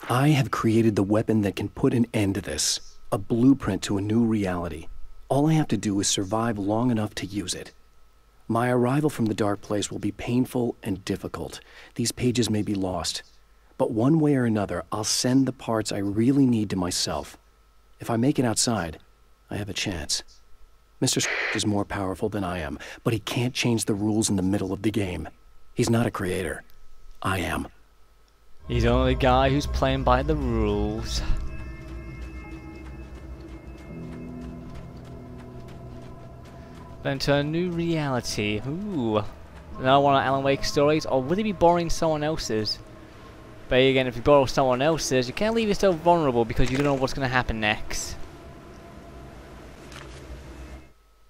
I have created the weapon that can put an end to this. A blueprint to a new reality. All I have to do is survive long enough to use it. My arrival from the dark place will be painful and difficult. These pages may be lost. But one way or another, I'll send the parts I really need to myself. If I make it outside, I have a chance. Mr. is more powerful than I am, but he can't change the rules in the middle of the game. He's not a creator. I am. He's the only guy who's playing by the rules. Enter a new reality. Ooh. Another one of Alan Wake's stories, or would he be borrowing someone else's? But again, if you borrow someone else's, you can't leave yourself vulnerable because you don't know what's going to happen next.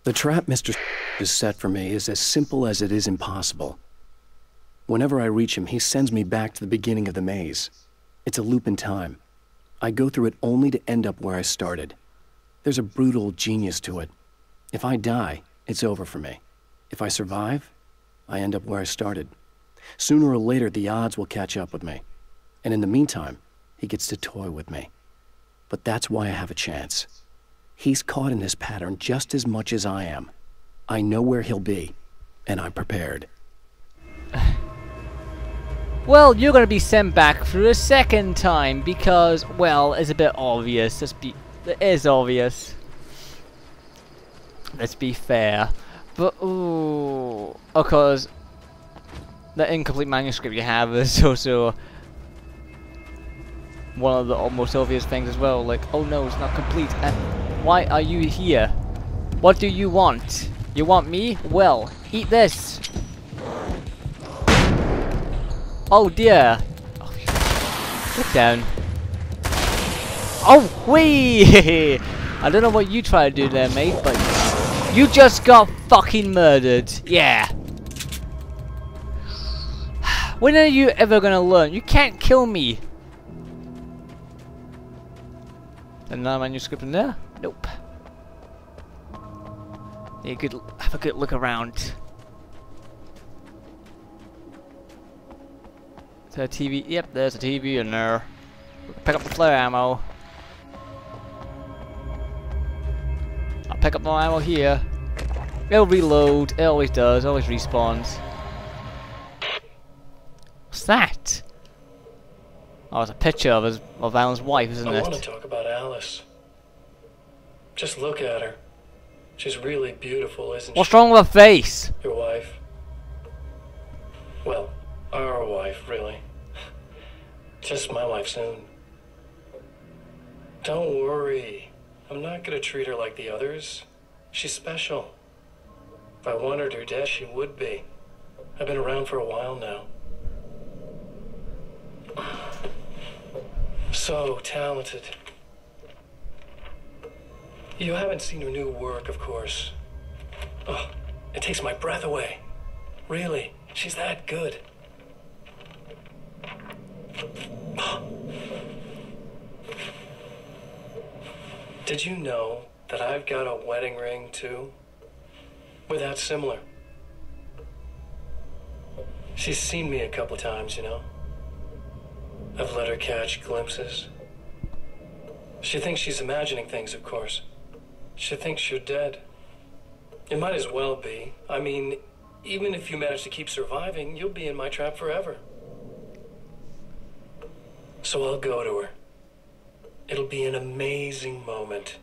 The trap Mr. has set for me is as simple as it is impossible. Whenever I reach him, he sends me back to the beginning of the maze. It's a loop in time. I go through it only to end up where I started. There's a brutal genius to it. If I die, it's over for me. If I survive, I end up where I started. Sooner or later, the odds will catch up with me. And in the meantime, he gets to toy with me. But that's why I have a chance. He's caught in this pattern just as much as I am. I know where he'll be, and I'm prepared. Well, you're going to be sent back for a second time because, well, it's a bit obvious. It is obvious. Let's be fair. But, ooh, of course, the incomplete manuscript you have is also one of the almost obvious things as well. Like, oh no, it's not complete. And why are you here? What do you want? You want me? Well, eat this. Oh dear. Oh, get down. Oh, wee! I don't know what you try to do there, mate, but you just got fucking murdered. Yeah. When are you ever gonna learn? You can't kill me. Another manuscript in there? Nope. Yeah, have a good look around. Is there a TV? Yep, there's a TV in there. Pick up the flare ammo. I'll pick up more ammo here. It'll reload. It always does. Always respawns. What's that? Oh, it's a picture of Alan's wife, isn't it? I want to talk about Alice. Just look at her. She's really beautiful, isn't she? What's wrong with her face? Your wife. Well, our wife, really. Just my wife soon. Don't worry. I'm not gonna treat her like the others. She's special. If I wanted her dead, she would be. I've been around for a while now. So talented. You haven't seen her new work, of course. Oh, it takes my breath away. Really, she's that good. Did you know that I've got a wedding ring, too? We're that similar. She's seen me a couple times, you know. I've let her catch glimpses. She thinks she's imagining things, of course. She thinks you're dead. It might as well be. I mean, even if you manage to keep surviving, you'll be in my trap forever. So I'll go to her. It'll be an amazing moment.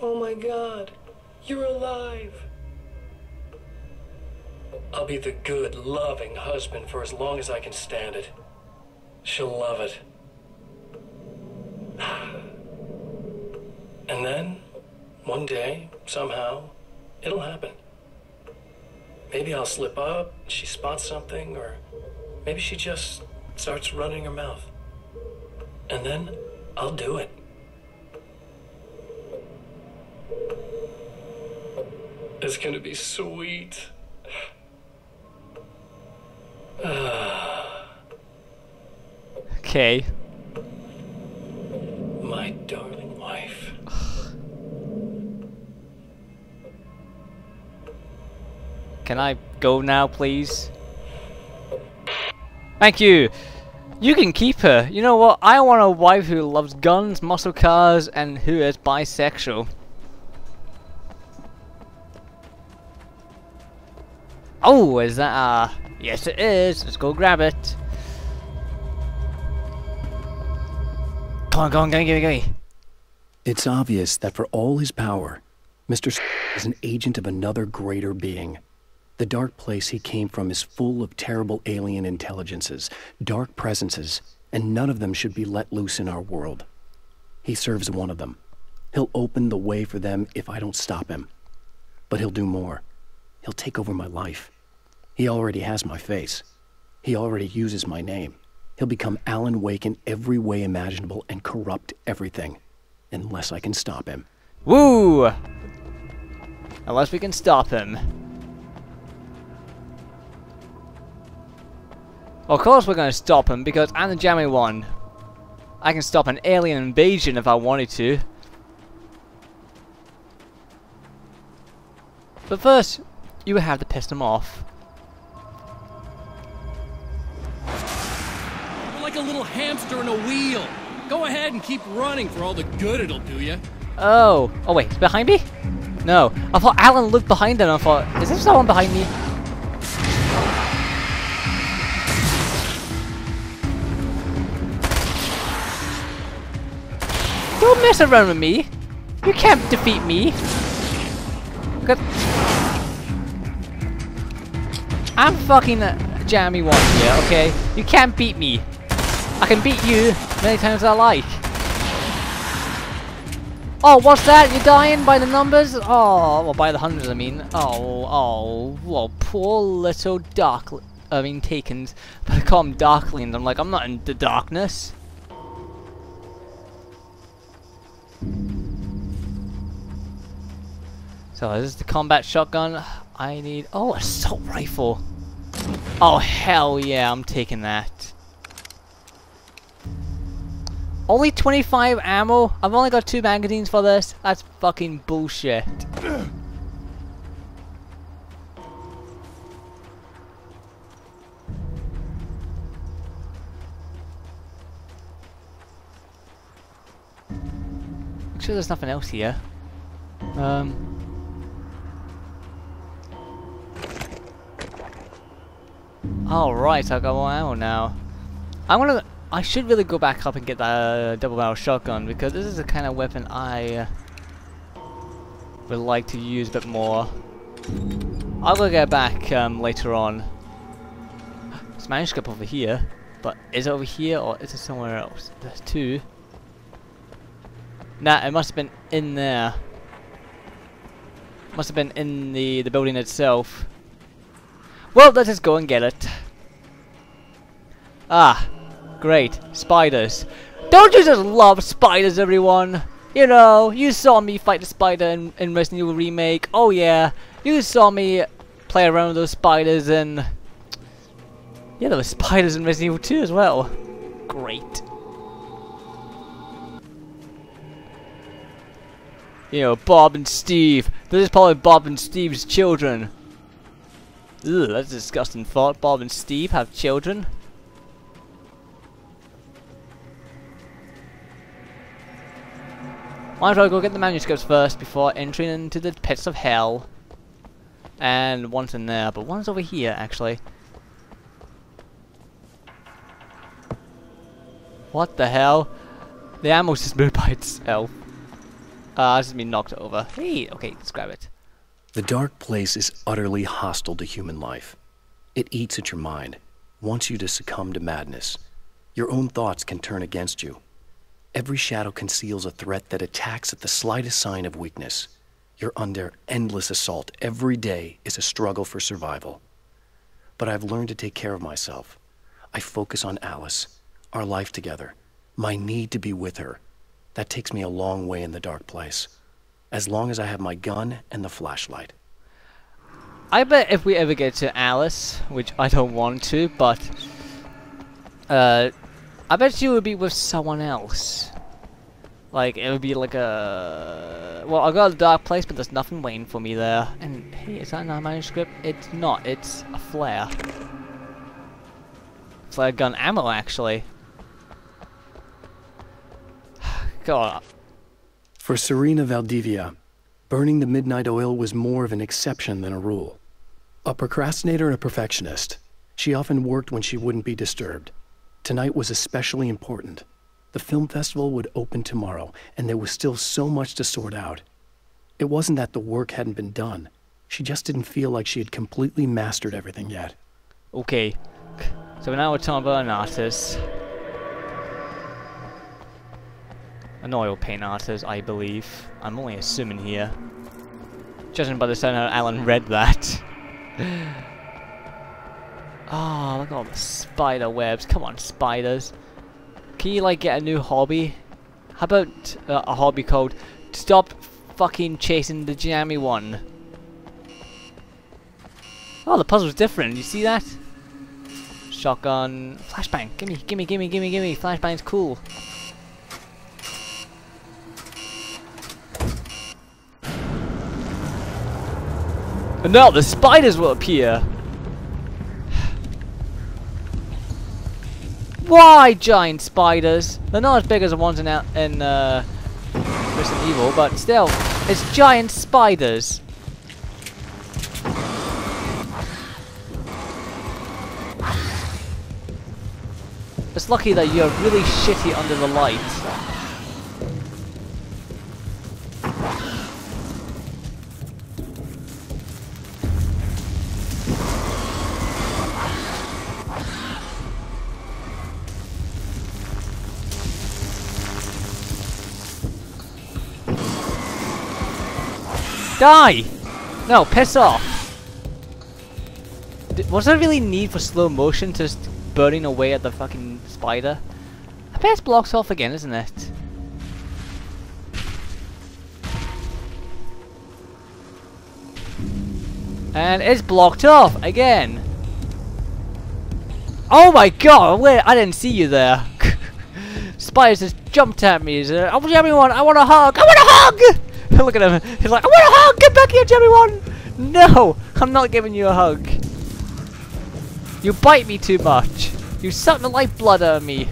Oh my God, you're alive. I'll be the good, loving husband for as long as I can stand it. She'll love it. And then, one day, somehow, it'll happen. Maybe I'll slip up, she spots something, or maybe she just starts running her mouth. And then, I'll do it. It's gonna be sweet. Okay. My darling wife. Can I go now, please? Thank you! You can keep her. You know what? I want a wife who loves guns, muscle cars, and who is bisexual. Oh, is that yes it is. Let's go grab it. Come on, give me. It's obvious that for all his power, Mr. is an agent of another greater being. The dark place he came from is full of terrible alien intelligences, dark presences, and none of them should be let loose in our world. He serves one of them. He'll open the way for them if I don't stop him. But he'll do more. He'll take over my life. He already has my face. He already uses my name. He'll become Alan Wake in every way imaginable and corrupt everything. Unless I can stop him. Woo! Unless we can stop him. Well, of course we're going to stop him, because I'm the JammyONE. I can stop an alien invasion if I wanted to. But first, you have to piss them off. You're like a little hamster in a wheel. Go ahead and keep running for all the good it'll do you. Oh wait, it's behind me? No, I thought Alan looked behind him and I thought, is there someone behind me? Don't mess around with me. You can't defeat me. Good. I'm fucking JammyONE here, okay? You can't beat me. I can beat you many times I like. Oh, what's that? You're dying by the numbers? Oh, well, by the hundreds, I mean. Oh, well, poor little Takens. But I call them Darklings. I'm like, I'm not in the darkness. So, this is the combat shotgun. I need... Oh, assault rifle. Oh, hell yeah, I'm taking that. Only 25 ammo? I've only got 2 magazines for this? That's fucking bullshit. Make sure there's nothing else here. Alright, I've got more ammo now. I should really go back up and get that double barrel shotgun, because this is the kind of weapon I would like to use a bit more. I'll go get back later on. There's a manuscript over here, but is it over here or is it somewhere else? There's 2. Nah, it must have been in there. Must have been in the building itself. Well, let's just go and get it. Ah, great. Spiders. Don't you just love spiders, everyone? You know, you saw me fight the spider in Resident Evil Remake. Oh yeah, you saw me play around with those spiders and... Yeah, there were spiders in Resident Evil 2 as well. Great. You know, Bob and Steve. This is probably Bob and Steve's children. Ugh, that's a disgusting thought. Bob and Steve have children. Might as well go get the manuscripts first before entering into the pits of hell. And one's in there, but one's over here actually. What the hell? The ammo's just moved by itself. It's just been knocked over. Hey, okay, let's grab it. The dark place is utterly hostile to human life. It eats at your mind, wants you to succumb to madness. Your own thoughts can turn against you. Every shadow conceals a threat that attacks at the slightest sign of weakness. You're under endless assault. Every day is a struggle for survival. But I've learned to take care of myself. I focus on Alice, our life together, my need to be with her. That takes me a long way in the dark place. As long as I have my gun and the flashlight. I bet if we ever get to Alice, which I don't want to, but I bet she would be with someone else. Like, it would be like a... Well, I got a dark place, but there's nothing waiting for me there. And, hey, is that not a manuscript? It's not. It's a flare. flare gun ammo, actually. God. For Serena Valdivia, burning the midnight oil was more of an exception than a rule. A procrastinator and a perfectionist, she often worked when she wouldn't be disturbed. Tonight was especially important. The film festival would open tomorrow, and there was still so much to sort out. It wasn't that the work hadn't been done. She just didn't feel like she had completely mastered everything yet. Okay, so now we're talking about an artist. An oil paint artist, I believe. I'm only assuming here. Judging by the sound how Alan read that. Oh, look at all the spider webs. Come on, spiders. Can you, like, get a new hobby? How about a hobby called Stop Fucking Chasing the JammyONE? Oh, the puzzle's different. You see that? Shotgun. Flashbang. Gimme, gimme, gimme, gimme, gimme. Flashbang's cool. And now the spiders will appear. Why giant spiders? They're not as big as the ones in Resident Evil, but still, it's giant spiders. It's lucky that you're really shitty under the light. Die! No, piss off! Was there really need for slow motion to just burning away at the fucking spider? I bet it's blocked off again, isn't it? And it's blocked off again! Oh my god! Wait, I didn't see you there! Spiders just jumped at me. I want JammyONE! I want a hug! I want a hug! Look at him. He's like, I want a hug! Get back here, JammyONE! No! I'm not giving you a hug. You bite me too much. You suck the lifeblood out of me.